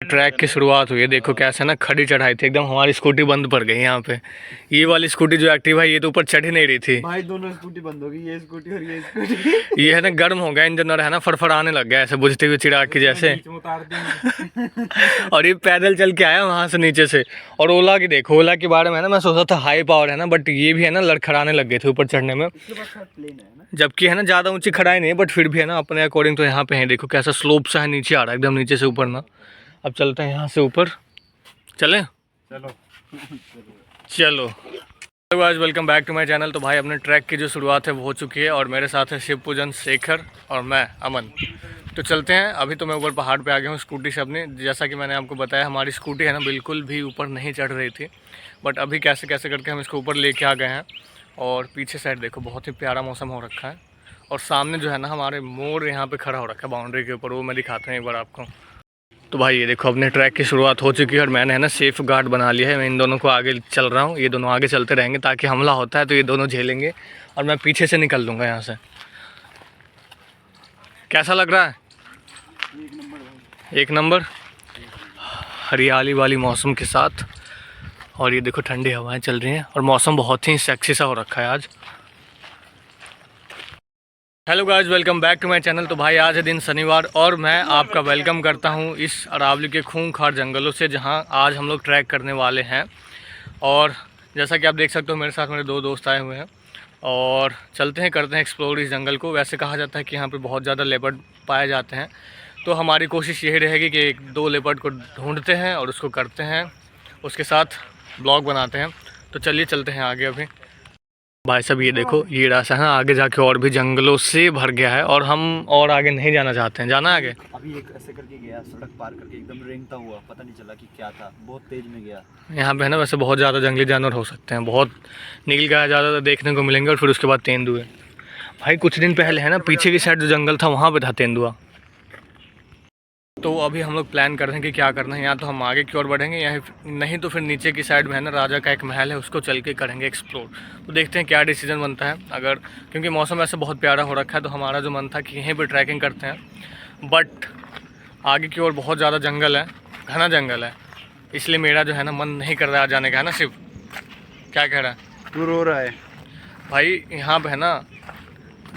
Track की शुरुआत हुई है। देखो कैसे ना खड़ी चढ़ाई थी एकदम, हमारी स्कूटी बंद पड़ गई यहाँ पे। ये वाली स्कूटी जो एक्टिवा है ये तो ऊपर चढ़ ही नहीं रही थी भाई, दोनों स्कूटी बंद हो गई, ये स्कूटी और ये स्कूटी। ये है ना गर्म हो गया इंजन और है ना फड़फड़ाने लग गया ऐसे बुझती हुई चिराग की जैसे। और ये पैदल चल के आया वहाँ से नीचे से। और ओला की देखो, ओला के बारे में है ना मैं सोचा था हाई पावर है ना, बट ये भी है ना लड़खड़ाने लग गए थे ऊपर चढ़ने में। जबकि है ना ज़्यादा ऊंची खड़ाई नहीं है, बट फिर भी है ना अपने अकॉर्डिंग तो यहाँ पे है। देखो कैसा स्लोप सा है, नीचे आ रहा है एकदम नीचे से ऊपर ना। अब चलते हैं यहाँ से ऊपर, चलें? चलो चलो guys, welcome back to my channel. तो भाई अपने ट्रैक की जो शुरुआत है वो हो चुकी है और मेरे साथ है शिव पूजन, शेखर और मैं अमन। तो चलते हैं। अभी तो मैं ऊपर पहाड़ पे आ गया हूँ स्कूटी से अपनी। जैसा कि मैंने आपको बताया हमारी स्कूटी है ना बिल्कुल भी ऊपर नहीं चढ़ रही थी, बट अभी कैसे कैसे करके हम इसको ऊपर लेके आ गए हैं। और पीछे साइड देखो बहुत ही प्यारा मौसम हो रखा है। और सामने जो है ना हमारे मोर यहाँ पे खड़ा हो रखा है बाउंड्री के ऊपर, वो मैं दिखाता हूँ एक बार आपको। तो भाई ये देखो अपने ट्रैक की शुरुआत हो चुकी है और मैंने है ना सेफ गार्ड बना लिया है। मैं इन दोनों को आगे चल रहा हूँ, ये दोनों आगे चलते रहेंगे ताकि हमला होता है तो ये दोनों झेलेंगे और मैं पीछे से निकल लूँगा यहाँ से। कैसा लग रहा है? एक नंबर हरियाली वाली मौसम के साथ। और ये देखो ठंडी हवाएं चल रही हैं और मौसम बहुत ही सेक्सी सा हो रखा है आज। Hello guys, welcome back to my channel. तो भाई आज है दिन शनिवार और मैं आपका वेलकम करता हूं इस अरावली के खूंखार जंगलों से, जहां आज हम लोग ट्रैक करने वाले हैं। और जैसा कि आप देख सकते हो मेरे साथ मेरे दो दोस्त आए हुए हैं और चलते हैं करते हैं एक्सप्लोर इस जंगल को। वैसे कहा जाता है कि यहाँ पे बहुत ज़्यादा लेपर्ड पाए जाते हैं, तो हमारी कोशिश यही रहेगी कि एक दो लेपर्ड को ढूँढते हैं और उसको करते हैं, उसके साथ ब्लॉग बनाते हैं। तो चलिए चलते हैं आगे। अभी भाई साहब ये देखो ये रास्ता है ना आगे जाके और भी जंगलों से भर गया है और हम और आगे नहीं जाना चाहते हैं। जाना आगे? अभी एक ऐसे करके गया, सड़क पार करके एकदम रेंगता हुआ, पता नहीं चला कि क्या था, बहुत तेज में गया। यहाँ पे है ना वैसे बहुत ज़्यादा जंगली जानवर हो सकते हैं, बहुत नील गाय ज़्यादा देखने को मिलेंगे और फिर उसके बाद तेंदुए। भाई कुछ दिन पहले है ना पीछे की साइड जो जंगल था वहाँ पे था तेंदुआ। तो अभी हम लोग प्लान कर रहे हैं कि क्या करना है। या तो हम आगे की ओर बढ़ेंगे या नहीं तो फिर नीचे की साइड में है ना राजा का एक महल है, उसको चल के करेंगे एक्सप्लोर। तो देखते हैं क्या डिसीजन बनता है। अगर क्योंकि मौसम ऐसे बहुत प्यारा हो रखा है तो हमारा जो मन था कि यहीं पर ट्रैकिंग करते हैं, बट आगे की ओर बहुत ज़्यादा जंगल है, घना जंगल है, इसलिए मेरा जो है ना मन नहीं कर रहा है जाने का। है ना शिव, क्या कह रहा है? तू रो रहा है भाई यहाँ पे है ना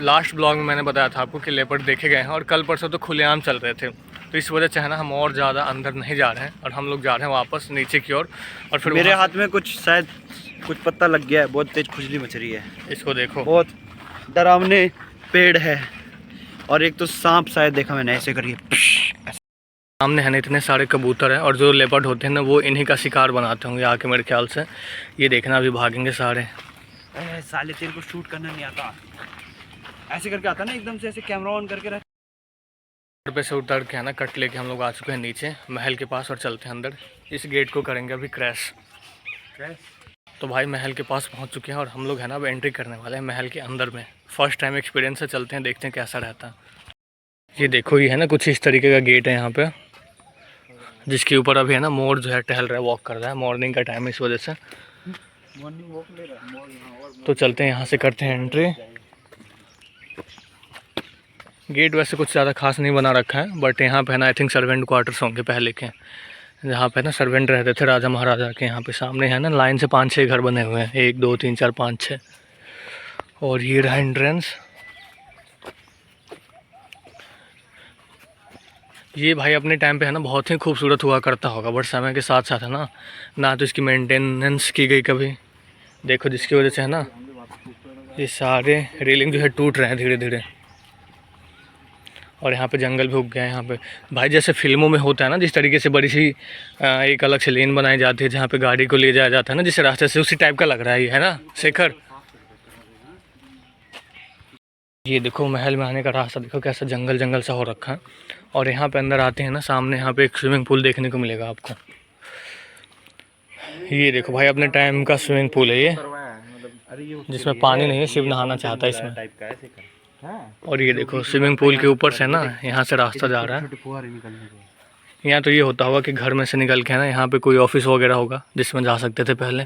लास्ट ब्लॉग में मैंने बताया था आपको कि लेपर्ड देखे गए हैं और कल परसों तो खुलेआम चल रहे थे, तो इस वजह से है ना हम और ज़्यादा अंदर नहीं जा रहे हैं और हम लोग जा रहे हैं वापस नीचे की ओर। और फिर मेरे हाथ में कुछ शायद कुछ पत्ता लग गया है, बहुत तेज खुजली मच रही है। इसको देखो, बहुत डरावने पेड़ है और एक तो सांप शायद देखा मैंने ऐसे करके। सामने है ना इतने सारे कबूतर हैं और जो लेपर्ड होते हैं ना वो इन्हीं का शिकार बनाते होंगे आके मेरे ख्याल से। ये देखना अभी भागेंगे सारे। साले तेरे को शूट करना नहीं आता, ऐसे करके आता ना एकदम से, ऐसे कैमरा ऑन करके रख। पे से उतर के है ना कट लेके हम लोग आ चुके हैं नीचे महल के पास और चलते हैं अंदर। इस गेट को करेंगे अभी क्रैश। तो भाई महल के पास पहुंच चुके हैं और हम लोग है ना अब एंट्री करने वाले हैं महल के अंदर में। फर्स्ट टाइम एक्सपीरियंस है, चलते हैं देखते हैं कैसा रहता है। ये देखो ये है ना कुछ इस तरीके का गेट है यहाँ पे, जिसके ऊपर अभी है ना मोर जो है टहल रहा है, वॉक कर रहा है। मॉर्निंग का टाइम है इस वजह से। मॉर्निंग वॉक ले रहा है मोर। तो चलते हैं यहाँ से करते हैं एंट्री। गेट वैसे कुछ ज़्यादा खास नहीं बना रखा है, बट यहाँ पे है ना आई थिंक सर्वेंट क्वार्टर्स होंगे पहले के, जहाँ पे ना सर्वेंट रहते थे राजा महाराजा के। यहाँ पे सामने है ना लाइन से 5-6 घर बने हुए हैं, 1 2 3 4 5 6। और ये रहा एंट्रेंस। ये भाई अपने टाइम पे है ना बहुत ही खूबसूरत हुआ करता होगा, बट समय के साथ साथ है ना तो इसकी मेंटेनेंस की गई कभी। देखो जिसकी वजह से है ना ये सारे रेलिंग जो है टूट रहे हैं धीरे धीरे। और यहाँ पे जंगल भी उग गया है यहाँ पे। भाई जैसे फिल्मों में होता है ना जिस तरीके से बड़ी सी एक अलग से लेन बनाई जाती है जहाँ पे गाड़ी को ले जाया जाता है ना जिस रास्ते से, उसी टाइप का लग रहा है ये, है ना शेखर? ये देखो महल में आने का रास्ता देखो कैसा जंगल जंगल सा हो रखा है। और यहाँ पे अंदर आते हैं ना सामने यहाँ पे एक स्विमिंग पूल देखने को मिलेगा आपको। ये देखो भाई अपने टाइम का स्विमिंग पूल है ये, जिसमें पानी नहीं है, शिव नहाना चाहता है इसमें। और ये देखो स्विमिंग पूल के ऊपर से ना यहाँ से रास्ता जा रहा है। यहाँ तो ये होता होगा कि घर में से निकल के है ना यहाँ पे कोई ऑफिस वगैरह होगा जिसमें जा सकते थे पहले।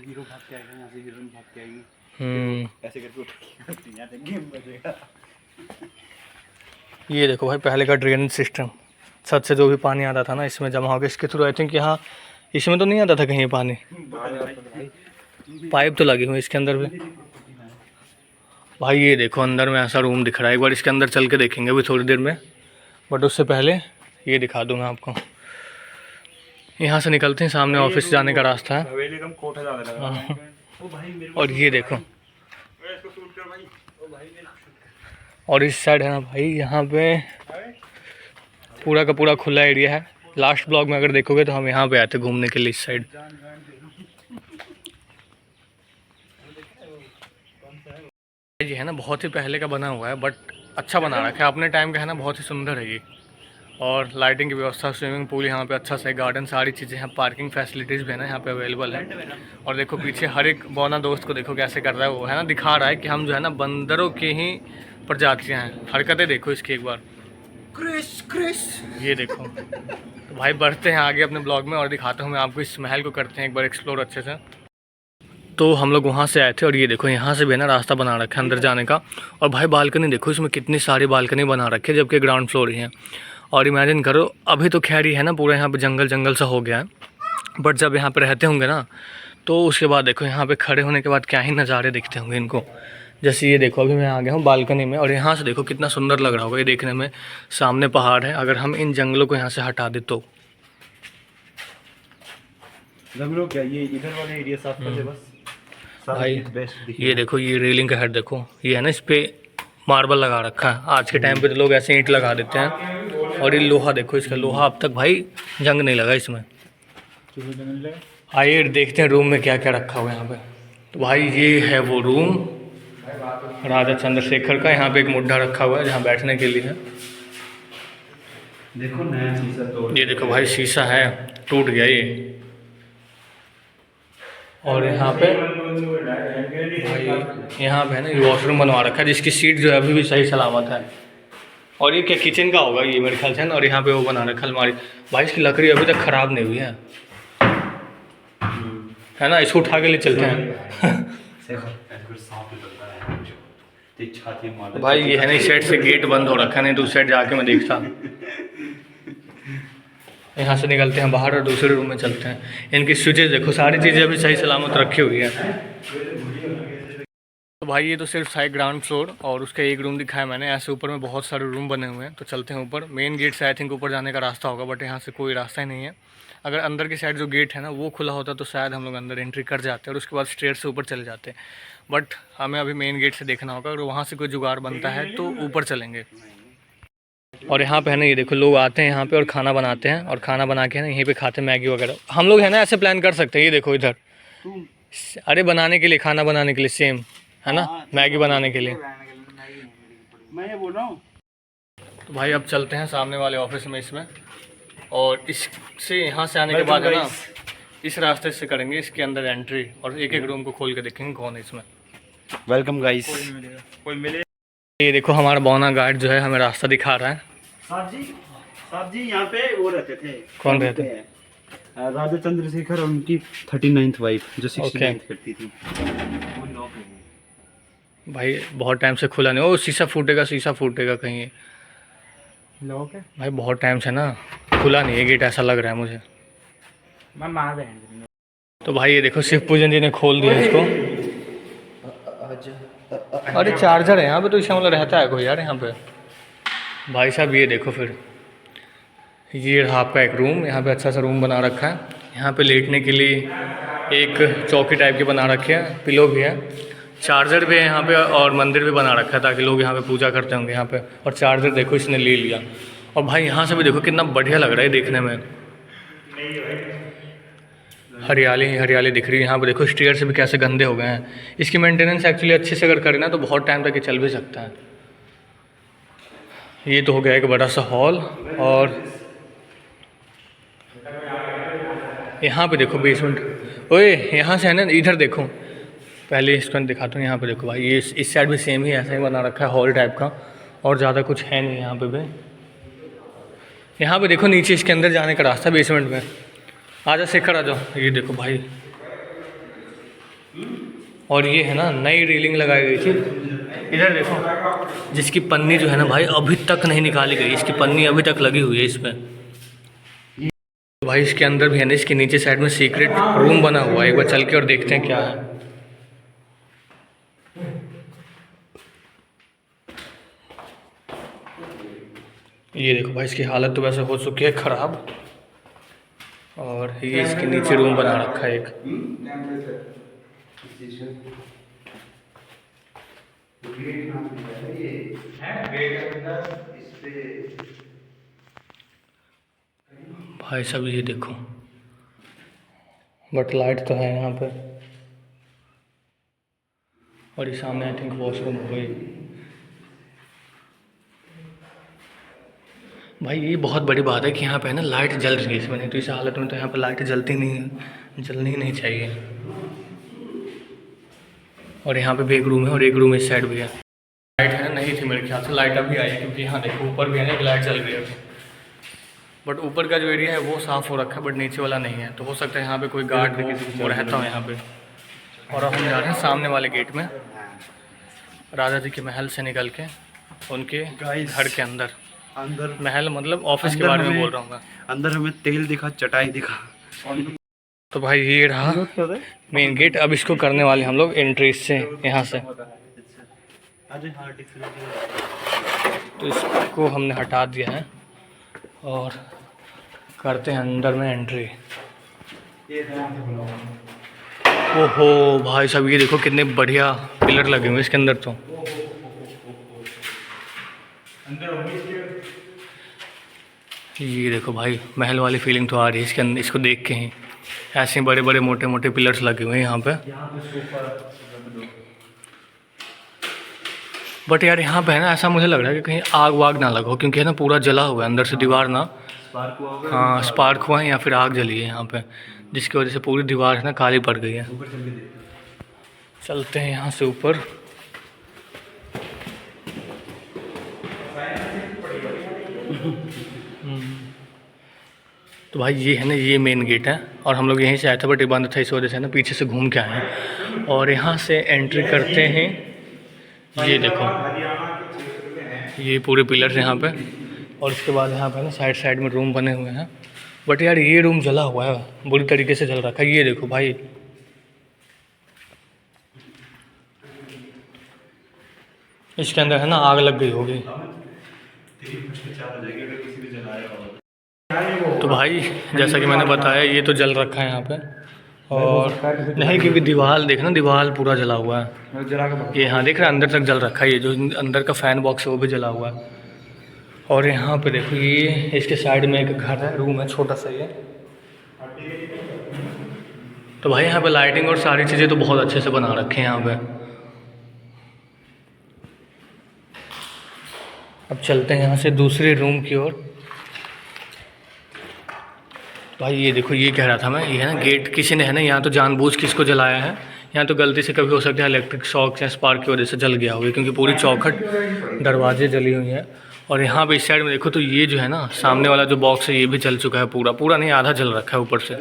ये देखो भाई पहले का ड्रेनेज सिस्टम, छत से जो भी पानी आता था ना इसमें जमा हो गया, इसके थ्रू आई थिंक यहाँ इसमें तो नहीं आता था कहीं पानी, पाइप तो लगी हुई इसके अंदर भी। भाई ये देखो अंदर में ऐसा रूम दिख रहा है, एक बार इसके अंदर चल के देखेंगे अभी थोड़ी देर में, बट उससे पहले ये दिखा दूँ मैं आपको। यहाँ से निकलते हैं, सामने ऑफिस जाने का रास्ता है। हाँ। और ये देखो, और इस साइड है ना भाई, यहाँ पे पूरा का पूरा खुला एरिया है। लास्ट ब्लॉग में अगर देखोगे तो हम यहाँ पे आए थे घूमने के लिए इस साइड। ये है ना बहुत ही पहले का बना हुआ है, बट अच्छा बना रखा है, अपने टाइम का है ना, बहुत ही सुंदर है ये। और लाइटिंग की व्यवस्था, स्विमिंग पूल यहाँ पे अच्छा से, गार्डन, सारी चीज़ें हैं, पार्किंग फैसिलिटीज़ भी है ना यहाँ पे अवेलेबल है। और देखो पीछे हर एक बौना दोस्त को देखो कैसे कर रहा है वो, है ना, दिखा रहा है कि हम जो है ना बंदरों की ही प्रजातियाँ हैं। हरकतें देखो इसकी एक बार, क्रिस क्रिस, ये देखो। तो भाई बढ़ते हैं आगे अपने ब्लॉग में और दिखाता हूँ मैं आपको इस महल को, करते हैं एक बार एक्सप्लोर अच्छे से। तो हम लोग वहाँ से आए थे और ये देखो यहाँ से भी ना रास्ता बना रखा है अंदर जाने का। और भाई बालकनी देखो, इसमें कितनी सारी बालकनी बना रखी है, जबकि ग्राउंड फ्लोर ही है। और इमेजिन करो अभी तो खैर ही है ना पूरा यहाँ पे जंगल जंगल सा हो गया है, बट जब यहाँ पे रहते होंगे ना तो उसके बाद देखो यहाँ पे खड़े होने के बाद क्या ही नज़ारे दिखते होंगे इनको। जैसे ये देखो अभी मैं आ गया हूँ बालकनी में, और यहाँ से देखो कितना सुंदर लग रहा होगा ये देखने में। सामने पहाड़ है, अगर हम इन जंगलों को यहाँ से हटा दे तो जंगलों क्या, ये इधर वाले एरिया साफ कर दे बस। भाई ये देखो, ये रेलिंग का हेड देखो, ये है ना इस पर मार्बल लगा रखा है। आज के टाइम पे तो लोग ऐसे ईंट लगा देते हैं। और ये लोहा देखो, इसका लोहा अब तक भाई जंग नहीं लगा इसमें। आइए देखते हैं रूम में क्या क्या रखा हुआ है यहाँ पे। तो भाई ये है वो रूम राजा चंद्रशेखर का। यहाँ पे एक मुड्ढा रखा हुआ है जहाँ बैठने के लिए है। देखो नया शीशा तोड़, ये देखो भाई शीशा है, टूट गया ये। और यहाँ पे है ना ये वॉशरूम बनवा रखा है, जिसकी सीट जो है अभी भी सही सलामत है। और ये क्या किचन का होगा ये मेरे ख्याल से, और यहाँ पे वो बना रखा अलमारी। भाई इसकी लकड़ी अभी तक ख़राब नहीं हुई है ना, इसको उठा के ले चलते हैं। भाई ये है ना इस साइड से गेट बंद हो रखा है, नहीं तो उस साइड जाके मैं देखता। यहाँ से निकलते हैं बाहर और दूसरे रूम में चलते हैं। इनकी स्विचेस देखो, सारी चीज़ें अभी सही सलामत रखी हुई है। तो भाई ये तो सिर्फ है ग्राउंड फ्लोर, और उसका एक रूम दिखाया मैंने। ऐसे ऊपर में बहुत सारे रूम बने हुए हैं, तो चलते हैं ऊपर। मेन गेट से आई थिंक ऊपर जाने का रास्ता होगा, बट यहाँ से कोई रास्ता ही नहीं है। अगर अंदर की साइड जो गेट है ना वो खुला होता तो शायद हम लोग अंदर एंट्री कर जाते और उसके बाद स्टेयर से ऊपर चले जाते, बट हमें अभी मेन गेट से देखना होगा। अगर वहाँ से कोई जुगाड़ बनता है तो ऊपर चलेंगे। और यहाँ पे है ना ये देखो, लोग आते हैं यहाँ पे और खाना बनाते हैं, और खाना बना के है ना यहीं पे खाते हैं मैगी वगैरह। हम लोग है ना ऐसे प्लान कर सकते हैं, ये देखो इधर, अरे बनाने के लिए, खाना बनाने के लिए सेम है ना, मैगी बनाने के लिए। मैं ये बोल रहा हूँ। तो भाई अब चलते हैं सामने वाले ऑफिस में इसमें, और इससे यहाँ से आने के बाद है ना इस रास्ते से करेंगे इसके अंदर एंट्री, और एक एक रूम को खोल के देखेंगे कौन है इसमें। Welcome guys. कोई मिले। ये देखो हमारा बौना गाइड जो है हमें रास्ता दिखा रहा है। साहब जी यहाँ पे वो रहते थे। कौन रहते हैं? राजा चंद्रशेखर और उनकी 39th वाइफ जो 69th करती थी। भाई बहुत टाइम से खुला नहीं, ओ शीशा फूटेगा, शीशा फूटेगा कहीं। लोग है भाई बहुत टाइम से ना खुला नहीं है गेट, ऐसा लग रहा है मुझे। मैं मार रहे हैं। तो भाई ये देखो शिव पूजन जी ने खोल दिया इसको। अरे चार्जर है यहाँ पे, तो इसका मतलब रहता है कोई यार यहाँ पे। भाई साहब ये देखो, फिर ये रहा आपका एक रूम। यहाँ पे अच्छा सा रूम बना रखा है। यहाँ पे लेटने के लिए एक चौकी टाइप की बना रखी है, पिलो भी है, चार्जर भी है यहाँ पे, और मंदिर भी बना रखा है ताकि लोग यहाँ पे पूजा करते होंगे यहाँ पे। और चार्जर देखो इसने ले लिया। और भाई यहाँ से भी देखो कितना बढ़िया लग रहा है देखने में, हरियाली ही हरियाली दिख रही है। यहाँ पे देखो स्टेयर से भी कैसे गंदे हो गए हैं। इसकी मेंटेनेंस एक्चुअली अच्छे से अगर करें ना तो बहुत टाइम तक ये चल भी सकता है। ये तो हो गया एक बड़ा सा हॉल, और यहाँ पे देखो बेसमेंट। ओए यहाँ से है ना इधर देखो, पहले इसको दिखाता हूँ। यहाँ पे देखो भाई ये इस साइड भी सेम ही ऐसा ही बना रखा है हॉल टाइप का, और ज़्यादा कुछ है नहीं यहाँ पे भी। यहाँ पे देखो नीचे इसके अंदर जाने का रास्ता बेसमेंट में। आजा शेखर आ जाओ। ये देखो भाई, और ये है ना नई रेलिंग लगाई गई थी। इधर देखो, जिसकी पन्नी जो है ना भाई अभी तक नहीं निकाली गई, इसकी पन्नी अभी तक लगी हुई है इस पर। भाई इसके अंदर भी है ना, इसके नीचे साइड में सीक्रेट रूम बना हुआ है, एक बार चल के और देखते हैं क्या है। ये देखो भाई इसकी हालत तो वैसे हो चुकी है ख़राब, और ये इसके नीचे रूम बना रखा है एक। भाई साहब ये देखो, बट लाइट तो है यहाँ पे, और ये सामने आई थिंक वॉशरूम हो गई। भाई ये बहुत बड़ी बात है कि यहाँ पे है ना लाइट जल रही है इसमें, नहीं तो इस हालत में तो यहाँ पे लाइट जलती नहीं है, जलनी ही नहीं चाहिए। और यहाँ पे भी एक रूम है और एक रूम इस साइड भी है। लाइट है ना नहीं थी मेरे ख्याल से, लाइट अभी आई है, क्योंकि यहाँ देखो ऊपर भी है ना एक लाइट जल रही है अभी। बट ऊपर का जो एरिया है वो साफ़ हो रखा है, बट नीचे वाला नहीं है, तो हो सकता है यहाँ पे कोई गार्ड वो रहता हो यहाँ पे। और अब हम जा रहे हैं सामने वाले गेट में, राजा जी के महल से निकल के उनके घर के अंदर। महल मतलब ऑफिस के बारे में बोल रहा हूँ मैं। अंदर हमें तेल दिखा, चटाई दिखा। तो भाई ये रहा मेन गेट। अब इसको करने वाले हम लोग एंट्री से, यहाँ से। तो इसको हमने हटा दिया है और करते हैं अंदर में एंट्री। ओहो भाई साहब ये देखो कितने बढ़िया पिलर लगे हुए इसके अंदर। तो ये देखो भाई महल वाली फीलिंग तो आ रही है इसके अंदर, इसको देख के ही। ऐसे बड़े बड़े मोटे मोटे पिलर्स लगे हुए हैं यहाँ पे। बट यार यहाँ पे है ना, ऐसा मुझे लग रहा है कि कहीं आग वाग ना लगा हो, क्योंकि है ना पूरा जला हुआ है अंदर से, दीवार ना, हाँ स्पार्क हुआ है या फिर आग जली है यहाँ पे, जिसकी वजह से पूरी दीवार है ना काली पड़ गई है। चलते हैं यहाँ से ऊपर। तो भाई ये है ना, ये मेन गेट है और हम लोग यहीं से आए थे, बट ये बंद था, इस वजह से ना पीछे से घूम के आए हैं। और यहाँ से एंट्री करते हैं। ये देखो ये पूरे पिलर्स यहाँ पे, और उसके बाद यहाँ पे ना साइड साइड में रूम बने हुए हैं। बट यार ये रूम जला हुआ है, बुरी तरीके से जल रखा है। ये देखो भाई, इसके अंदर है ना आग लग गई होगी। तो भाई जैसा कि मैंने बताया ये तो जल रखा है यहाँ पे, और नहीं क्योंकि दीवार देखना, दीवार पूरा जला हुआ है। ये हाँ देख रहा है अंदर तक जल रखा है, ये जो अंदर का फ़ैन बॉक्स है वो भी जला हुआ है। और यहाँ पे देखो ये इसके साइड में एक घर है, रूम है छोटा सा ये। तो भाई यहाँ पे लाइटिंग और सारी चीज़ें तो बहुत अच्छे से बना रखे हैं यहाँ पे। अब चलते हैं यहाँ से दूसरे रूम की ओर। भाई ये देखो, ये कह रहा था मैं, ये है ना गेट किसी ने है ना यहाँ तो जानबूझ के इसको जलाया है। यहाँ तो गलती से कभी हो सकता है इलेक्ट्रिक शॉक या स्पार्क की वजह से जल गया होगा, क्योंकि पूरी चौखट दरवाजे जली हुई है। और यहाँ पे इस साइड में देखो तो ये जो है ना सामने वाला जो बॉक्स है ये भी जल चुका है, पूरा पूरा नहीं आधा जल रखा है ऊपर से,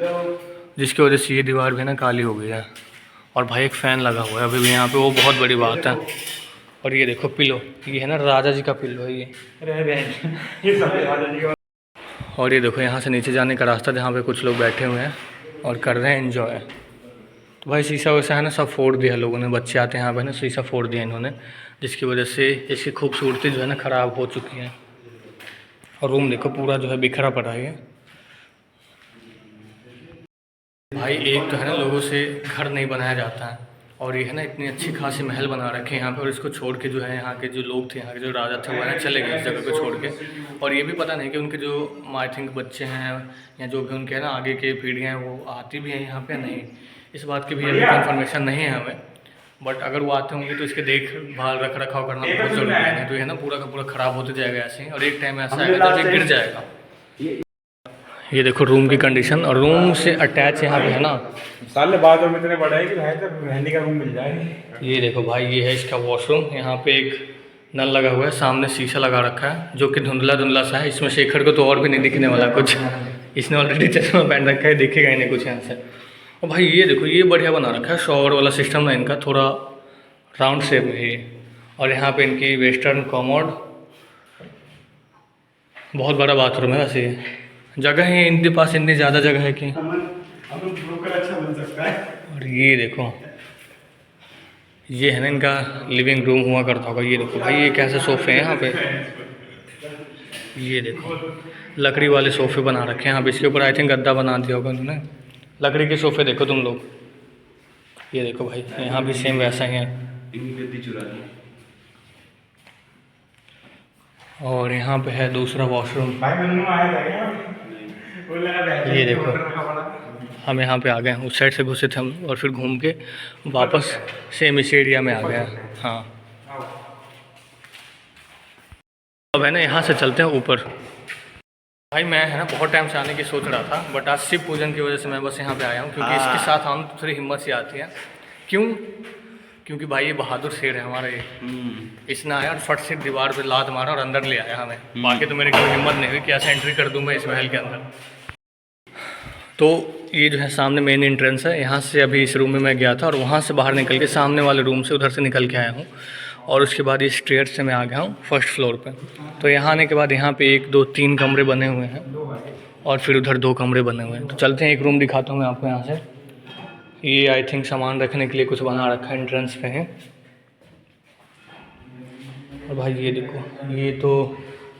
जिसकी वजह से ये दीवार भी ना काली हो गई है। और भाई एक फ़ैन लगा हुआ है अभी भी यहाँ पे, वो बहुत बड़ी बात है। और ये देखो पिलो, ये है ना राजा जी का पिलो है ये। और ये देखो यहाँ से नीचे जाने का रास्ता, जहाँ पे कुछ लोग बैठे हुए हैं और कर रहे हैं एंजॉय। तो भाई शीशा वैसा है ना सब फोड़ दिया लोगों ने, बच्चे आते हैं यहाँ पे ना, शीशा फोड़ दिया इन्होंने, जिसकी वजह से इसकी खूबसूरती जो है ना ख़राब हो चुकी है। और रूम देखो पूरा जो है बिखरा पड़ा है। भाई एक तो है ना लोगों से घर नहीं बनाया जाता है, और ये है ना इतनी अच्छी खासी महल बना रखे हैं यहाँ पे, और इसको छोड़ के जो है यहाँ के जो लोग थे, यहाँ के जो राजा थे वो है चले गए इस जगह को छोड़ के। और ये भी पता नहीं कि उनके जो आई थिंक बच्चे हैं या जो भी उनके है ना आगे के पीढ़ियाँ हैं वो आती भी हैं यहाँ पे नहीं, इस बात की भी अभी कन्फर्मेशन नहीं है हमें। बट अगर वो आते होंगे तो इसके देखभाल रख रखाव करना बहुत ज़रूरी है, नहीं तो है ना पूरा का पूरा ख़राब होते जाएगा ऐसे ही, और एक टाइम ऐसा आएगा जब ये गिर जाएगा। ये देखो रूम की कंडीशन, और रूम से अटैच यहाँ पे है ना साले बाथरूम में इतने बड़ा है कि भाई तक रहने का रूम मिल जाए। ये देखो भाई ये है इसका वॉशरूम। यहाँ पे एक नल लगा हुआ है, सामने शीशा लगा रखा है जो कि धुंधला धुंधला सा है। इसमें शेखर को तो और भी नहीं दिखने वाला कुछ, इसने ऑलरेडी चश्मा पहन रखा है, दिखेगा ही नहीं कुछ यहाँ से। और भाई ये देखो ये बढ़िया बना रखा है, शॉवर वाला सिस्टम है इनका, थोड़ा राउंड शेप में है। और यहाँ पे इनकी वेस्टर्न कॉमोड, बहुत बड़ा बाथरूम है वैसे ये, जगह है इनके पास, इतनी ज़्यादा जगह है कि। अमन ब्रोकर अच्छा बन सकता है। और ये देखो, ये है ना इनका लिविंग रूम हुआ करता होगा। ये देखो भाई, ये कैसे सोफ़े हैं यहाँ पे, ये देखो लकड़ी वाले सोफ़े बना रखे हैं यहाँ पे। इसके ऊपर आई थिंक गद्दा बना दिया होगा उन्होंने। लकड़ी के सोफ़े देखो तुम लोग, ये देखो भाई, यहाँ भी सेम वैसा ही है। और यहाँ पे है दूसरा वॉशरूम। भाई मन्नू आया था क्या? वो लगा बैठे ये देखो, ऑर्डर का बड़ा। हम यहाँ पे आ गए हैं, उस साइड से घुसे थे हम और फिर घूम के वापस सेम इस एरिया में आ गए हैं। हाँ, अब है ना यहाँ से चलते हैं ऊपर। भाई मैं है ना बहुत टाइम से आने की सोच रहा था, बट आज शिव पूजन की वजह से मैं बस यहाँ पे आया हूँ, क्योंकि इसके साथ हम थोड़ी हिम्मत सी आती है। क्यों? क्योंकि भाई ये बहादुर शेर है हमारा ये। इसने आया और फट से दीवार पे लात मारा और अंदर ले आया हमें। बाकी तो मेरी कोई हिम्मत नहीं हुई कि ऐसे एंट्री कर दूँ मैं इस महल के अंदर। तो ये जो है सामने मेन एंट्रेंस है, यहाँ से अभी इस रूम में मैं गया था और वहाँ से बाहर निकल के सामने वाले रूम से उधर से निकल के आया हूँ। और उसके बाद ये स्ट्रेट से मैं आ गया हूँ फर्स्ट फ्लोर पे। तो यहाँ आने के बाद यहाँ पे 1 2 3 कमरे बने हुए हैं और फिर उधर 2 कमरे बने हुए हैं। तो चलते हैं, एक रूम दिखाता हूँ मैं आपको यहाँ से। ये आई थिंक सामान रखने के लिए कुछ बना रखा है, एंट्रेंस पे है। और भाई ये देखो, ये तो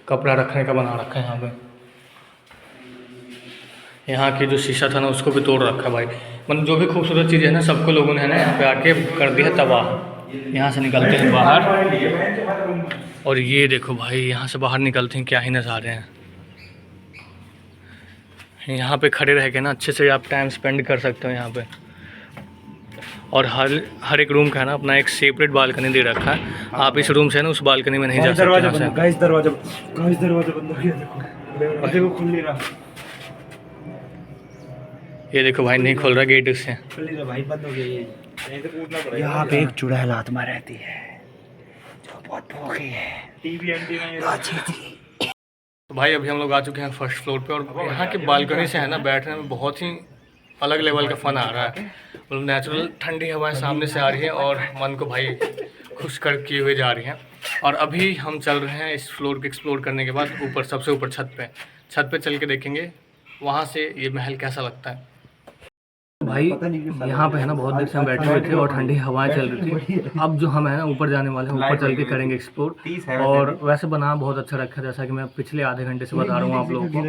कपड़ा रखने का बना रखा है यहाँ पे। यहाँ की जो शीशा था ना उसको भी तोड़ रखा है भाई। मतलब जो भी खूबसूरत चीज़ है ना सबको लोगों ने है ना यहाँ पे आके कर दिया तबाह। यहाँ से निकलते हैं बाहर और ये देखो भाई, यहाँ से बाहर निकलते हैं क्या ही नज़ारे हैं। यहाँ पे खड़े रह के ना अच्छे से आप टाइम स्पेंड कर सकते हो यहाँ पे। और हर एक रूम का है ना अपना एक सेपरेट बालकनी दे रखा है। आप इस रूम से ना उस बालकनी में नहीं जा सकते। दरवाजा बंद हो गया, देखो देखो खुल नहीं रहा। ये देखो भाई, नहीं खोल रहा गेट उससे। खुल नहीं रहा भाई, बंद हो गया ये। यहाँ पे एक चुड़ैल आत्मा रहती है जो बहुत भूखी है। टीवी एंटी में तो भाई अभी हम लोग आ चुके हैं फर्स्ट फ्लोर पे और यहाँ की बालकनी से है ना बैठने में बहुत ही अलग लेवल का फ़न आ रहा है। मतलब नेचुरल ठंडी हवाएं सामने से आ रही हैं और मन को भाई खुश कर किए हुए जा रही हैं। और अभी हम चल रहे हैं इस फ्लोर को एक्सप्लोर करने के बाद ऊपर, सबसे ऊपर छत पे चल के देखेंगे वहाँ से ये महल कैसा लगता है। भाई यहाँ पे है ना बहुत देर से हम बैठे हुए थे और ठंडी हवाएं चल रही थी। अब जो हम है ना ऊपर जाने वाले हैं, ऊपर चल के करेंगे एक्सप्लोर। और वैसे बना बहुत अच्छा रखा है, जैसा कि मैं पिछले आधे घंटे से बता रहा हूँ आप लोगों को।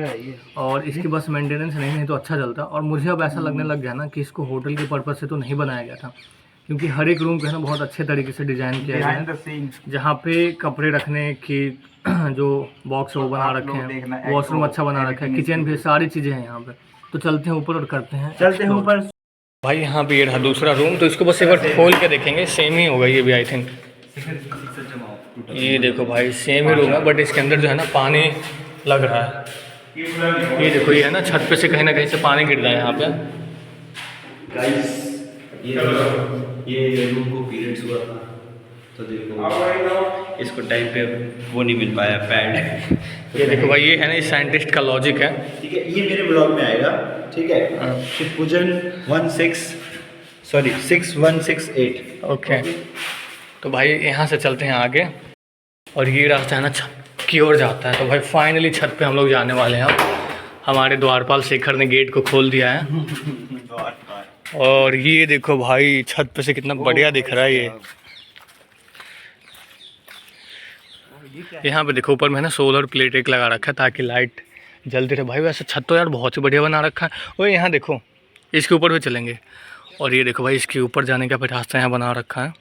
और इसकी बस मेंटेनेंस नहीं तो अच्छा चलता। और मुझे अब ऐसा लगने लग गया ना कि इसको होटल के पर्पज़ से तो नहीं बनाया गया था, क्योंकि हर एक रूम को है ना बहुत अच्छे तरीके से डिज़ाइन किया गया है। जहाँ पे कपड़े रखने की जो बॉक्स वो बना रखे हैं, वॉशरूम अच्छा बना रखा है, किचन भी, सारी चीज़ें हैं यहाँ पे। तो चलते हैं ऊपर और करते हैं ऊपर। भाई यहाँ पे ये रहा दूसरा रूम, तो इसको बस एक बार खोल के देखेंगे। सेम ही होगा ये भी आई थिंक। ये देखो भाई सेम ही रूम है, बट इसके अंदर जो है ना पानी लग रहा है। ये देखो, ये है ना छत पे से कहीं ना कहीं से पानी गिर रहा है यहाँ पे। गाइस ये रूम को पीरियड्स हुआ था तो देखो इसको टाइम पे वो नहीं मिल पाया पैड। ये देखो भाई, ये है ना इस साइंटिस्ट का लॉजिक है। ठीक है, ये मेरे ब्लॉग में आएगा। ठीक है, शिव पूजन 6168। ओके, तो भाई यहाँ से चलते हैं आगे और ये रास्ता है ना छत की ओर जाता है। तो भाई फाइनली छत पे हम लोग जाने वाले हैं। हमारे द्वारपाल शेखर ने गेट को खोल दिया है और ये देखो भाई छत पे से कितना बढ़िया दिख रहा है ये। यहाँ पे देखो ऊपर में है ना सोलर प्लेट एक लगा रखा है ताकि लाइट जलती रहे। भाई वैसे छत तो यार बहुत ही बढ़िया बना रखा है। और यहाँ देखो इसके ऊपर भी चलेंगे। और ये देखो भाई, इसके ऊपर जाने का फिर रास्ता यहाँ बना रखा है।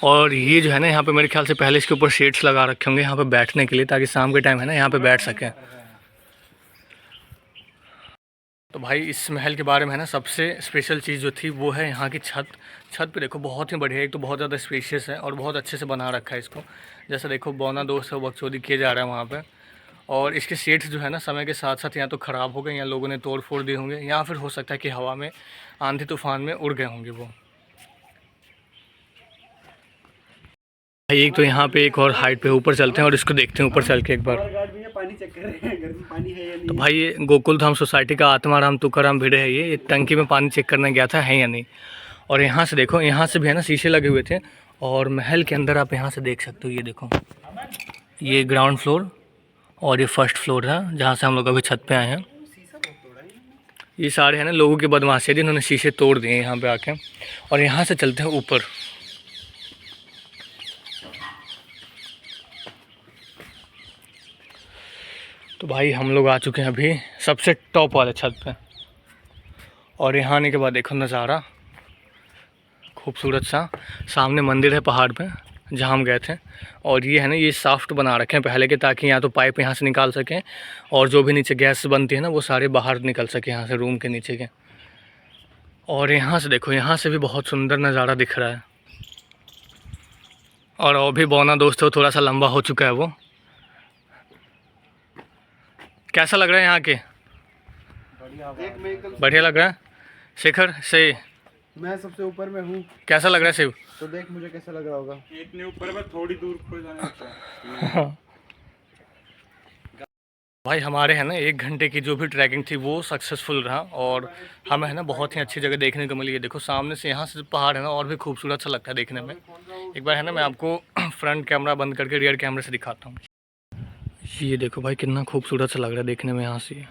और ये जो है ना यहाँ पे मेरे ख्याल से पहले इसके ऊपर शेड्स लगा रखे होंगे यहाँ पे बैठने के लिए, ताकि शाम के टाइम है ना यहाँ पे बैठ सकें। तो भाई इस महल के बारे में है ना सबसे स्पेशल चीज़ जो थी वो है यहाँ की छत। छत पे देखो बहुत ही बढ़िया, एक तो बहुत ज़्यादा स्पेशियस है और बहुत अच्छे से बना रखा है इसको। जैसा देखो बौना दोस्त है बकचोदी किए जा रहा है वहाँ पे। और इसके सेट्स जो है ना समय के साथ साथ या तो ख़राब हो गए या लोगों ने तोड़ फोड़ दिए होंगे, या फिर हो सकता है कि हवा में आंधी तूफान में उड़ गए होंगे वो। भाई एक तो यहाँ पे एक और हाइट पे ऊपर चलते हैं और इसको देखते हैं ऊपर चल के एक बार। पानी चेक कर रहे हैं, घर में पानी है या नहीं। तो भाई ये गोकुल धाम सोसाइटी का आत्माराम तुकाराम भिड़े है ये टंकी में पानी चेक करने गया था है या नहीं। और यहाँ से देखो, यहाँ से भी है ना शीशे लगे हुए थे और महल के अंदर आप यहाँ से देख सकते हो। ये देखो, ये ग्राउंड फ्लोर और ये फर्स्ट फ्लोर है जहाँ से हम लोग अभी छत पे आए हैं। ये सारे हैं ना लोगों की बदमाशी है जिन्होंने शीशे तोड़ दिए यहाँ पे आके। और यहाँ से चलते हैं ऊपर। तो भाई हम लोग आ चुके हैं अभी सबसे टॉप वाले छत पे। और यहाँ आने के बाद देखो नज़ारा खूबसूरत सा। सामने मंदिर है पहाड़ पे जहाँ हम गए थे। और ये है ना, ये साफ्ट बना रखे हैं पहले के, ताकि यहाँ तो पाइप यहाँ से निकाल सकें और जो भी नीचे गैस बनती है ना वो सारे बाहर निकल सके यहाँ से रूम के नीचे के। और यहाँ से देखो, यहाँ से भी बहुत सुंदर नज़ारा दिख रहा है। और वो भी बौना दोस्त हो, थोड़ा सा लंबा हो चुका है वो। कैसा लग रहा है यहाँ के? बढ़िया लग रहा है। शेखर से मैं सबसे ऊपर में हूँ, कैसा लग रहा है शिव? तो देख मुझे कैसा लग रहा होगा। इतने ऊपर में थोड़ी दूर पर जाना होता है। भाई हमारे है ना 1 घंटे की जो भी ट्रैकिंग थी वो सक्सेसफुल रहा। और हमें है ना बहुत ही अच्छी जगह देखने को मिली है। देखो सामने से यहाँ से पहाड़ है ना और भी खूबसूरत सा लगता है देखने में। एक बार है ना मैं आपको फ्रंट कैमरा बंद करके रियर कैमरे से दिखाता हूँ। ये देखो भाई कितना खूबसूरत सा लग रहा है देखने में यहाँ से।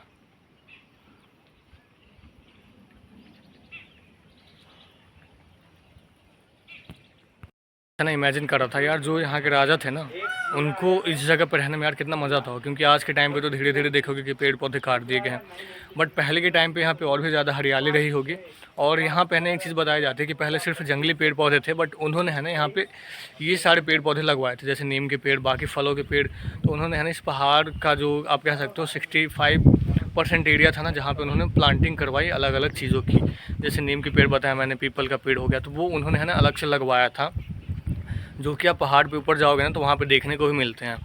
ना इमेजिन कर रहा था यार, जो यहाँ के राजा थे ना उनको इस जगह पर रहने में यार कितना मज़ा था। क्योंकि आज के टाइम पे तो धीरे धीरे देखोगे कि पेड़ पौधे काट दिए गए हैं, बट पहले के टाइम पे यहाँ पे और भी ज़्यादा हरियाली रही होगी। और यहाँ पे ना एक चीज़ बताई जाती है कि पहले सिर्फ जंगली पेड़ पौधे थे, बट उन्होंने है ना यहाँ पे ये सारे पेड़ पौधे लगवाए थे, जैसे नीम के पेड़, बाकी फलों के पेड़। तो उन्होंने है ना इस पहाड़ का जो आप कह सकते हो 65% एरिया था ना जहाँ पे उन्होंने प्लांटिंग करवाई अलग अलग चीज़ों की। जैसे नीम के पेड़ बताया मैंने, पीपल का पेड़ हो गया, तो वो उन्होंने है ना अलग से लगवाया था, जो कि आप पहाड़ पे ऊपर जाओगे ना तो वहाँ पे देखने को भी मिलते हैं।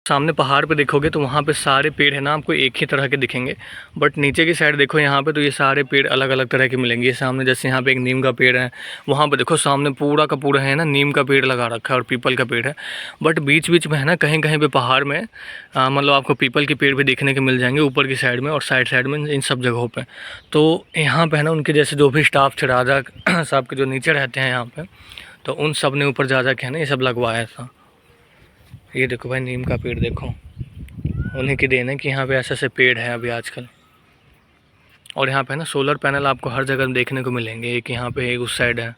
सामने पहाड़ पे देखोगे तो वहाँ पे सारे पेड़ है ना आपको एक ही तरह के दिखेंगे, बट नीचे की साइड देखो यहाँ पे तो ये सारे पेड़ अलग अलग तरह के मिलेंगे। ये सामने जैसे यहाँ पे एक नीम का पेड़ है, वहाँ पे देखो सामने पूरा का पूरा है ना नीम का पेड़ लगा रखा है और पीपल का पेड़ है। बट बीच बीच में है ना कहीं कहीं पे पहाड़ में मतलब आपको पीपल के पेड़ भी देखने के मिल जाएंगे ऊपर की साइड में और साइड में इन सब जगहों पर। तो यहाँ पर है ना उनके जैसे जो भी स्टाफ थे राजा साहब के जो नीचे रहते हैं यहाँ पर, तो उन सब ने ऊपर जा के है ना ये सब लगवाया था। ये देखो भाई नीम का पेड़ देखो, उन्हीं की देन है कि यहाँ पे ऐसे ऐसे पेड़ है अभी आजकल। और यहाँ पे है ना सोलर पैनल आपको हर जगह देखने को मिलेंगे, एक यहाँ पे एक उस साइड है।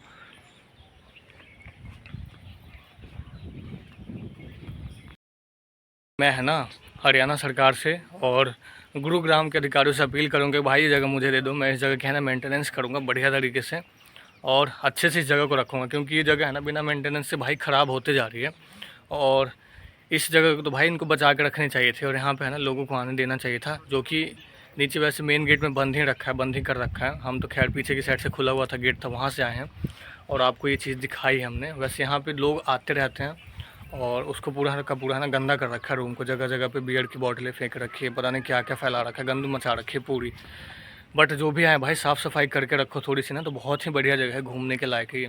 मैं है ना हरियाणा सरकार से और गुरुग्राम के अधिकारियों से अपील करूँगा कि भाई ये जगह मुझे दे दो, मैं इस जगह की है ना मेंटेनेंस करूँगा बढ़िया तरीके से और अच्छे से इस जगह को रखूँगा। क्योंकि ये जगह है ना बिना मेंटेनेंस से भाई ख़राब होते जा रही है। और इस जगह को तो भाई इनको बचा के रखनी चाहिए थी और यहाँ पे है ना लोगों को आने देना चाहिए था, जो कि नीचे वैसे मेन गेट में बंद ही रखा है, बंद ही कर रखा है। हम तो खैर पीछे की साइड से खुला हुआ था गेट था, वहाँ से आए हैं और आपको ये चीज़ दिखाई हमने। वैसे यहाँ पे लोग आते रहते हैं और उसको पूरा का पूरा है ना गंदा कर रखा है रूम को, जगह जगह पे बियर की बोतलें फेंक रखी है, पता नहीं क्या क्या फैला रखा है, गंद मचा रखी है पूरी। बट जो भी है भाई साफ़ सफाई करके रखो थोड़ी सी ना, तो बहुत ही बढ़िया जगह है, घूमने के लायक है।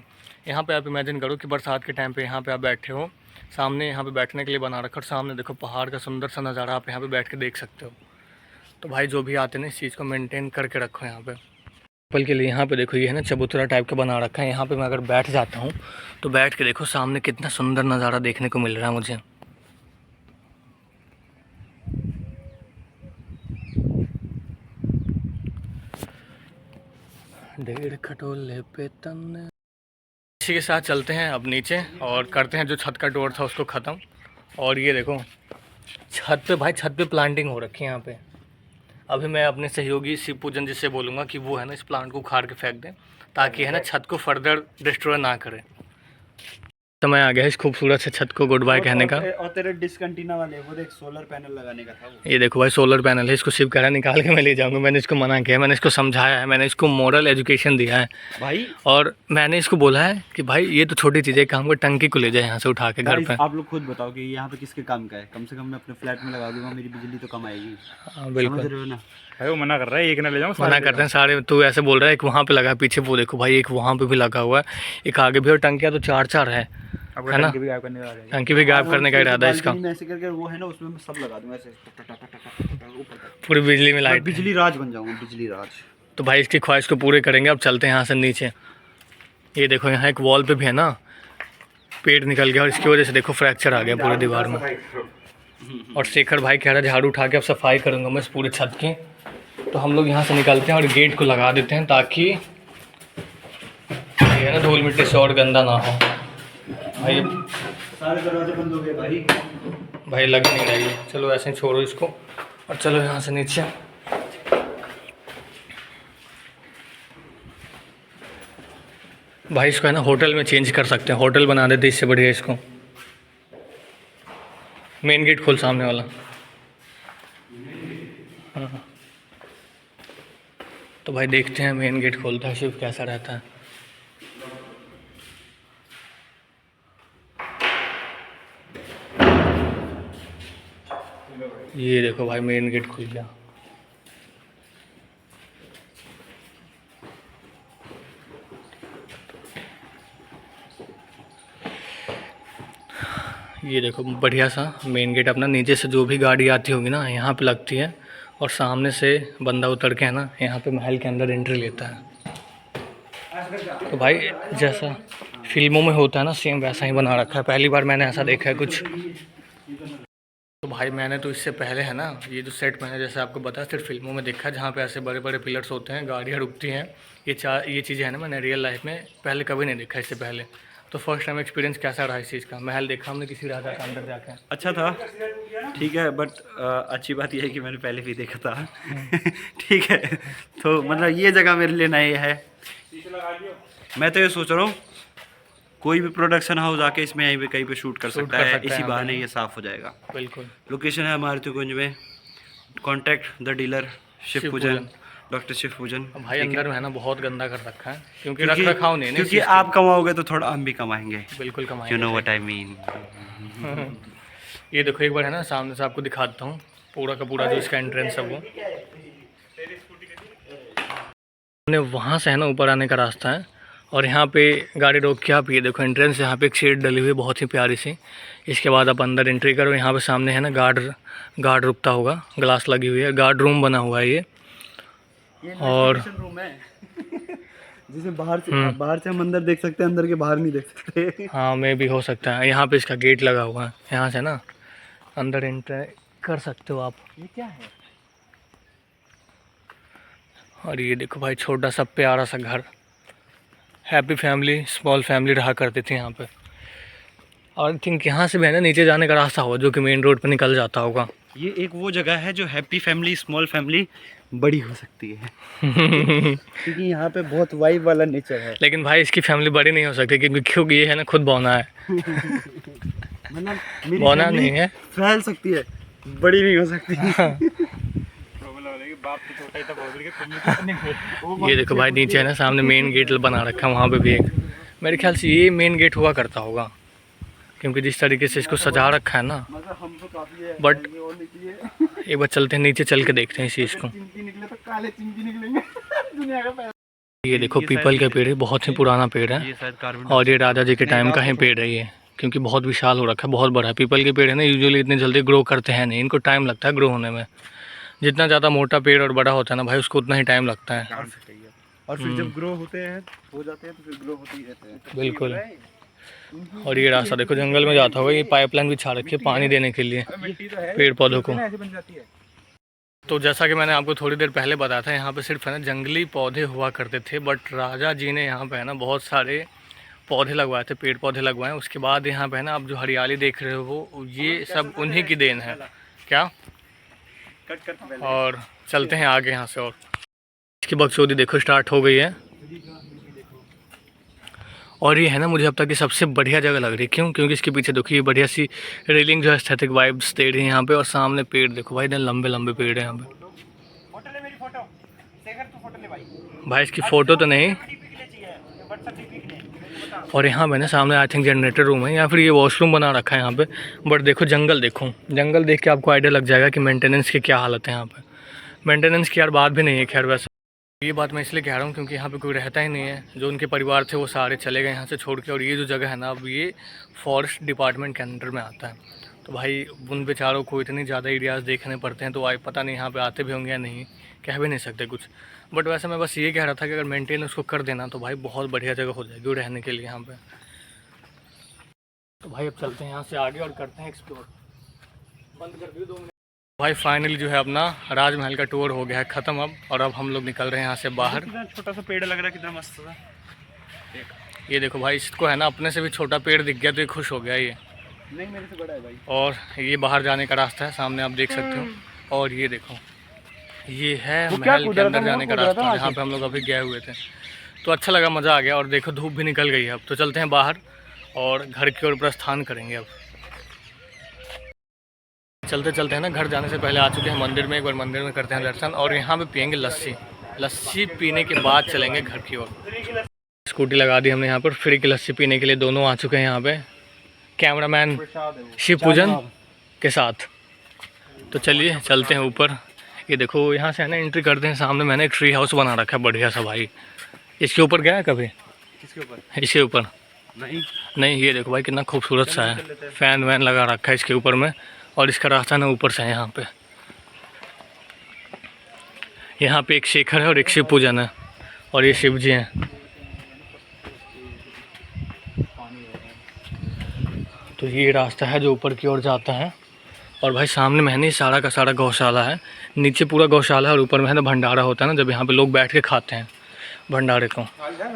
यहाँ पे आप इमेजिन करो कि बरसात के टाइम पे यहाँ पे आप बैठे हो, सामने यहाँ पे बैठने के लिए बना रखा और सामने देखो पहाड़ का सुंदर सा नज़ारा आप यहाँ पे बैठ के देख सकते हो। तो भाई जो भी आते हैं इस चीज़ को मेंटेन करके रखो यहाँ पे। पल के लिए यहाँ पे देखो ये है ना चबूतरा टाइप का बना रखा है, यहाँ पे मैं अगर बैठ जाता हूँ तो बैठ के देखो सामने कितना सुंदर नज़ारा देखने को मिल रहा है मुझे। डेढ़ खटोले पे तन। इसी के साथ चलते हैं अब नीचे और करते हैं जो छत का डोर था उसको ख़त्म। और ये देखो छत पे भाई, छत पे प्लांटिंग हो रखी है यहाँ पे। अभी मैं अपने सहयोगी शिव पूजन जी से बोलूँगा कि वो है ना इस प्लांट को उखाड़ के फेंक दें, ताकि है ना छत को फर्दर डिस्ट्रॉय ना करे। समय आ गया इस खूबसूरत से छत को गुड बाय कहने का। और तेरे डिस्कंटिन्यू वाले वो देख सोलर पैनल लगाने का था वो। ये देखो भाई सोलर पैनल है, इसको शिव कह रहा है निकाल के मैं ले जाऊंगा। मैंने इसको मना किया, मैंने इसको समझाया है, मैंने इसको मॉरल एजुकेशन दिया है भाई। और मैंने इसको बोला है कि भाई ये तो छोटी चीज़ है, काम को टंकी को ले जाए यहाँ से उठा के घर पे। आप लोग खुद बताओ कि यहाँ पे किसके काम का है। कम से कम मैं अपने फ्लैट में लगा दूंगा, मेरी बिजली तो कम आएगी। बिल्कुल समझ रहे हो ना। भाई वो मना कर रहा है, एक ना ले जाऊँ, मना करते हैं सारे। तू ऐसे बोल रहा है एक वहाँ पे लगा, पीछे वो देखो भाई एक वहाँ पे भी लगा हुआ है, एक आगे भी, और टंकियाँ तो 4-4 है ना। टंकी भी गायब करने वाला है। टंकी भी गायब करने का इरादा है इसका। ऐसे करके वो है ना उसमें मैं सब लगा दूंगा ऐसे पूरी बिजली में लाइट, बिजली राज बन जाऊंगा, बिजली राज। तो भाई इसकी ख्वाहिश को पूरे करेंगे। अब चलते हैं यहाँ से नीचे। ये देखो यहाँ एक वॉल पे भी है ना पेड़ निकल गया और इसकी वजह से देखो फ्रैक्चर आ गया पूरी दीवार में। और शेखर भाई कह रहा है झाड़ू उठा के अब सफाई करूँगा मैं इस पूरे छत की। तो हम लोग यहाँ से निकलते हैं और गेट को लगा देते हैं ताकि ये ना धूल मिट्टी से और गंदा ना हो। भाई सारे दरवाजे बंद हो गए भाई लग नहीं रही है। चलो ऐसे ही छोड़ो इसको और चलो यहाँ से नीचे। भाई इसको है ना होटल में चेंज कर सकते हैं, होटल बना देते इससे बढ़िया इसको। मेन गेट खोल सामने वाला। हाँ तो भाई देखते हैं मेन गेट खोलता है शिव कैसा रहता है। ये देखो भाई मेन गेट खुल गया। ये देखो बढ़िया सा मेन गेट अपना। नीचे से जो भी गाड़ी आती होगी ना यहाँ पे लगती है और सामने से बंदा उतर के है ना यहाँ पे महल के अंदर एंट्री लेता है। तो भाई जैसा फिल्मों में होता है ना सेम वैसा ही बना रखा है। पहली बार मैंने ऐसा देखा है कुछ। तो भाई मैंने तो इससे पहले है ना ये जो सेट मैंने जैसे आपको बताया सिर्फ फिल्मों में देखा है जहाँ पे ऐसे बड़े बड़े पिलर्स होते हैं, गाड़ियाँ रुकती हैं। ये चीज़ें है ना मैंने रियल लाइफ में पहले कभी नहीं देखा इससे पहले। तो फर्स्ट टाइम एक्सपीरियंस कैसा रहा इस चीज़ का? महल देखा हमने किसी राजा के अंदर जाके। अच्छा था, ठीक है, बट अच्छी बात यह है कि मैंने पहले भी देखा था। ठीक है, तो मतलब ये जगह मेरे लिए नई है। मैं तो ये सोच रहा हूँ कोई भी प्रोडक्शन हाउस आके इसमें यहीं पे कहीं पे शूट कर सकता है, इसी बहाने ये साफ़ हो जाएगा। बिल्कुल। लोकेशन है मारुतिकुंज में। कॉन्टैक्ट द डीलर शिव पूजन, डॉक्टर शिव पूजन। भाई अंदर में है ना बहुत गंदा कर रखा है क्योंकि रख रखाव नहीं है। क्योंकि आप कमाओगे तो थोड़ा हम भी कमाएंगे। बिल्कुल कमाएंगे। You know what I mean. ये देखो एक बार है ना सामने से आपको दिखा देता हूँ पूरा का पूरा जो इसका एंट्रेंस है वो। वहाँ से है ना ऊपर आने का रास्ता है और यहाँ पे गाड़ी रोक के आप ये देखो एंट्रेंस। यहाँ पे एक शेड डली हुई है बहुत ही प्यारी सी। इसके बाद आप अंदर एंट्री करो। यहाँ पे सामने है ना गार्ड रुकता होगा, ग्लास लगी हुई है, गार्ड रूम बना हुआ है ये। और रूम है जिसे बाहर से हम अंदर देख सकते हैं, अंदर के बाहर नहीं देख सकते। हाँ मैं भी हो सकता है। यहाँ पे इसका गेट लगा हुआ है, यहाँ से ना अंदर एंटर कर सकते हो आप। ये क्या है? और ये देखो भाई छोटा सा प्यारा सा घर। हैप्पी फैमिली, स्मॉल फैमिली रहा करती थी यहाँ पे। और आई थिंक यहाँ से भी है ना नीचे जाने का रास्ता होगा जो कि मेन रोड पे निकल जाता होगा। ये एक वो जगह है जो हैप्पी फैमिली, स्मॉल फैमिली बड़ी हो सकती है। क्योंकि यहाँ पे बहुत वाइब वाला नेचर है। लेकिन भाई इसकी फैमिली बड़ी नहीं हो सकती क्योंकि ये है ना खुद बौना है। मतलब बौना नहीं है, फैल सकती है, बड़ी नहीं हो सकती। ये देखो भाई नीचे है ना सामने मेन गेट बना रखा है। वहाँ पे भी एक मेरे ख्याल से ये मेन गेट हुआ करता होगा क्योंकि जिस तरीके से इसको सजा रखा है ना। बट एक बार चलते हैं नीचे, चल के देखते हैं इस चीज़ को। ये देखो पीपल का पेड़ है, बहुत ही पुराना पेड़ है और ये राजा जी के टाइम का ही पेड़ है ये, क्योंकि बहुत विशाल हो रखा है, बहुत बड़ा है। पीपल के पेड़ है ना यूजुअली इतने जल्दी ग्रो करते हैं नहीं, इनको टाइम लगता है ग्रो होने में। जितना ज़्यादा मोटा पेड़ और बड़ा होता है ना भाई उसको उतना ही टाइम लगता है। और फिर जब ग्रो हो जाते हैं तो फिर ग्रो होते ही रहते हैं। बिल्कुल। और ये रास्ता देखो जंगल में जाता होगा। ये पाइपलाइन भी छा रखी है पानी देने के लिए पेड़ पौधों को। तो जैसा कि मैंने आपको थोड़ी देर पहले बताया था यहाँ पे सिर्फ है ना जंगली पौधे हुआ करते थे, बट राजा जी ने यहाँ पे है ना बहुत सारे पौधे लगवाए थे, पेड़ पौधे लगवाए। उसके बाद यहाँ पे है ना आप जो हरियाली देख रहे हो ये सब उन्हीं की देन है क्या। और चलते हैं आगे यहाँ से। और इसकी बकचोदी देखो स्टार्ट हो गई है। और ये है ना मुझे अब तक की सबसे बढ़िया जगह लग रही है। क्यों? क्योंकि इसके पीछे देखो ये बढ़िया सी रेलिंग जो है एस्थेटिक वाइब्स दे रही है यहाँ पे। और सामने पेड़ देखो भाई, इतने लंबे लंबे पेड़ है यहाँ पे। भाई इसकी फ़ोटो तो नहीं। और यहाँ पे ना सामने आई थिंक जनरेटर रूम है या फिर ये वॉशरूम बना रखा है यहाँ पे। बट देखो जंगल देखो, जंगल देख के आपको आइडिया लग जाएगा कि मेंटेनेंस की क्या हालत है यहाँ पे। मेंटेनेंस की यार बात भी नहीं है खैर। वैसे ये बात मैं इसलिए कह रहा हूँ क्योंकि यहाँ पे कोई रहता ही नहीं है। जो उनके परिवार थे वो सारे चले गए यहाँ से छोड़ के। और ये जो जगह है ना अब ये फॉरेस्ट डिपार्टमेंट के अंडर में आता है। तो भाई उन बेचारों को इतनी ज़्यादा एरियाज़ देखने पड़ते हैं, तो भाई पता नहीं यहाँ पे आते भी होंगे या नहीं, कह भी नहीं सकते कुछ। बट वैसे मैं बस ये कह रहा था कि अगर मेंटेन उसको कर देना तो भाई बहुत बढ़िया जगह हो जाएगी रहने के लिए यहाँ पे। तो भाई अब चलते हैं यहाँ से आगे और करते हैं एक्सप्लोर। बंद कर दियो 2 मिनट। भाई फाइनली जो है अपना राजमहल का टूर हो गया है ख़त्म अब, और अब हम लोग निकल रहे हैं यहाँ से बाहर। कितना छोटा सा पेड़ लग रहा है, कितना मस्त था। ये देखो भाई, इसको है ना अपने से भी छोटा पेड़ दिख गया तो ये खुश हो गया ये। नहीं, मेरे से बड़ा है भाई। और ये बाहर जाने का रास्ता है, सामने आप देख सकते हो। और ये देखो, ये है महल के अंदर जाने का रास्ता, जहाँ पे हम लोग अभी गए हुए थे। तो अच्छा लगा, मज़ा आ गया। और देखो धूप भी निकल गई है अब, तो चलते हैं बाहर और घर की ओर प्रस्थान करेंगे अब। चलते चलते हैं ना, घर जाने से पहले आ चुके हैं मंदिर में, एक बार मंदिर में करते हैं दर्शन, और यहाँ पे पियेंगे लस्सी। लस्सी पीने के बाद चलेंगे घर की ओर। स्कूटी लगा दी हमने यहाँ पर, फ्री की लस्सी पीने के लिए दोनों आ चुके हैं यहाँ पे, कैमरामैन शिव पूजन के साथ। तो चलिए चलते हैं ऊपर। ये देखो यहाँ से है ना एंट्री करते हैं, सामने मैंने एक ट्री हाउस बना रखा है बढ़िया सा भाई। इसके ऊपर गया है कभी? किसके ऊपर? इसके ऊपर नहीं। ये देखो भाई कितना खूबसूरत सा है, फैन वैन लगा रखा है इसके ऊपर में, और इसका रास्ता ना ऊपर से है यहाँ पे। यहाँ पे एक शेखर है और एक शिव पूजन है, और ये शिव जी हैं। तो ये रास्ता है जो ऊपर की ओर जाता है। और भाई सामने मैंने सारा का सारा गौशाला है, नीचे पूरा गौशाला है, और ऊपर में है ना भंडारा होता है ना, जब यहाँ पे लोग बैठ के खाते हैं भंडारे को।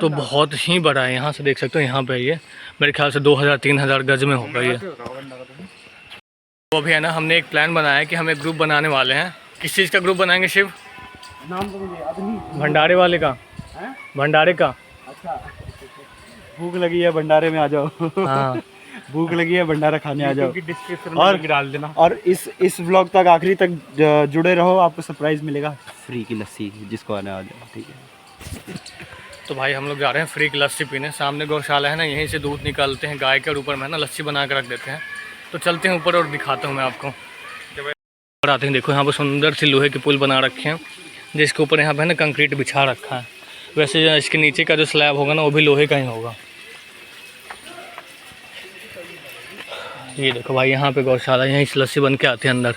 तो बहुत ही बड़ा है, यहाँ से देख सकते हो। यहाँ पे ये मेरे ख्याल से 2000-3000 गज में होगा ये। तो अभी है ना हमने एक प्लान बनाया है कि हम एक ग्रुप बनाने वाले हैं। किस चीज़ का ग्रुप बनाएंगे शिव? नाम तो मुझे याद नहीं। भंडारे वाले का। भंडारे का। अच्छा, भूख लगी है, भंडारे में आ जाओ। हाँ भूख लगी है, भंडारा खाने आ जाओ। डिस्क्रिप्शन और में डाल देना। और इस व्लॉग तक आखिरी तक जुड़े रहो, आपको सरप्राइज मिलेगा, फ्री की लस्सी, जिसको आने आ जाओ। ठीक है। तो भाई हम लोग जा रहे हैं फ्री की लस्सी पीने। सामने गौशाला है ना, यहीं से दूध निकालते हैं गाय के, और ऊपर में ना लस्सी बना कर रख देते हैं। तो चलते हैं ऊपर और दिखाता हूँ मैं आपको। ऊपर आते हैं, देखो यहाँ पर सुंदर सी लोहे के पुल बना रखे हैं, जिसके ऊपर यहाँ पर है ना कंक्रीट बिछा रखा है। वैसे जो इसके नीचे का जो स्लैब होगा ना, वो भी लोहे का ही होगा। ये देखो भाई यहाँ पे गौशाला, यहीं से लस्सी बन के आती है अंदर।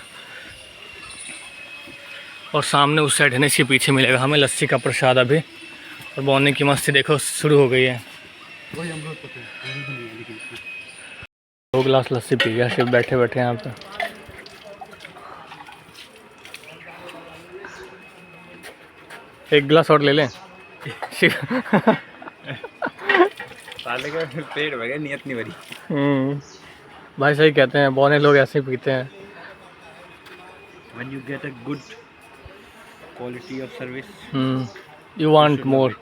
और सामने उस साइड है ना, इसके पीछे मिलेगा हमें लस्सी का प्रसाद अभी। और बोने की मस्ती देखो शुरू हो गई है। 2 गिलास लस्सी पी गया शिव बैठे बैठे यहाँ पे। एक गिलास और ले लें शिव। साले का पेट भर गया, नियत नहीं भरी। भाई सही कहते हैं, बौने लोग ऐसे ही पीते हैं। When you get a good quality of service, You want more।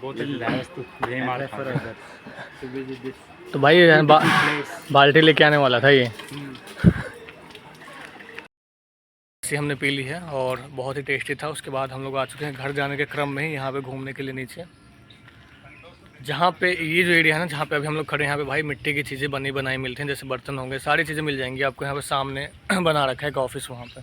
बोतल लायस तो यही मार for others to visit this तो भाई बाल्टी लेके आने वाला था ये। लस्सी हमने पी ली है और बहुत ही टेस्टी था। उसके बाद हम लोग आ चुके हैं घर जाने के क्रम में ही यहाँ पे घूमने के लिए नीचे, जहाँ पे ये जो एरिया है ना, जहाँ पे अभी हम लोग खड़े हैं, यहाँ पे भाई मिट्टी की चीज़ें बनी बनाई मिलती हैं, जैसे बर्तन होंगे, सारी चीज़ें मिल जाएंगी आपको। यहाँ पे सामने बना रखा है एक ऑफिस वहाँ पे।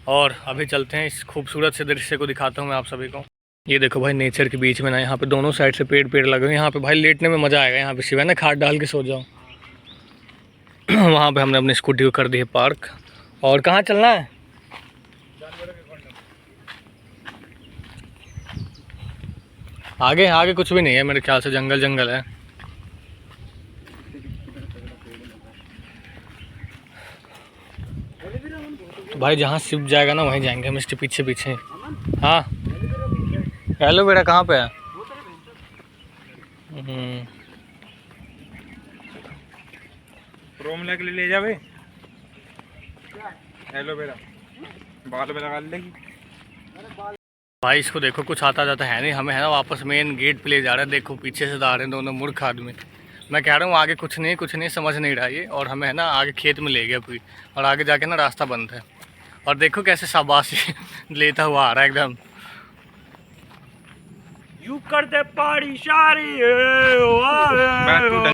और अभी चलते हैं, इस खूबसूरत से दृश्य को दिखाता हूँ मैं आप सभी को। ये देखो भाई नेचर के बीच में ना, यहाँ पे दोनों साइड से पेड़ पेड़ लगे हुए हैं। यहाँ पे भाई लेटने में मज़ा आएगा। यहाँ पे शिव है ना, खाट डाल के सो जाओ। वहाँ पे हमने अपनी स्कूटी को कर दी है पार्क। और कहाँ चलना है? आगे आगे कुछ भी नहीं है मेरे ख्याल से, जंगल जंगल है। भाई जहाँ शिव जाएगा ना वहीं जाएंगे हम, इसके पीछे पीछे। हाँ एलोवेरा कहाँ पे है? रोमला के लिए ले जावे एलोवेरा, बाल में लगा लेगी। भाई इसको देखो, कुछ आता जाता है नहीं, हमें है ना वापस मेन गेट पे ले जा रहे हैं। देखो पीछे से आ रहे हैं दोनों मूर्ख आदमी। मैं कह रहा हूँ आगे कुछ नहीं समझ नहीं रहा ये, और हमें है ना आगे खेत में ले गया फिर, और आगे जाके ना रास्ता बंद है। और देखो कैसे शाबाशी लेता हुआ आ रहा है एकदम। You करते पारी शारी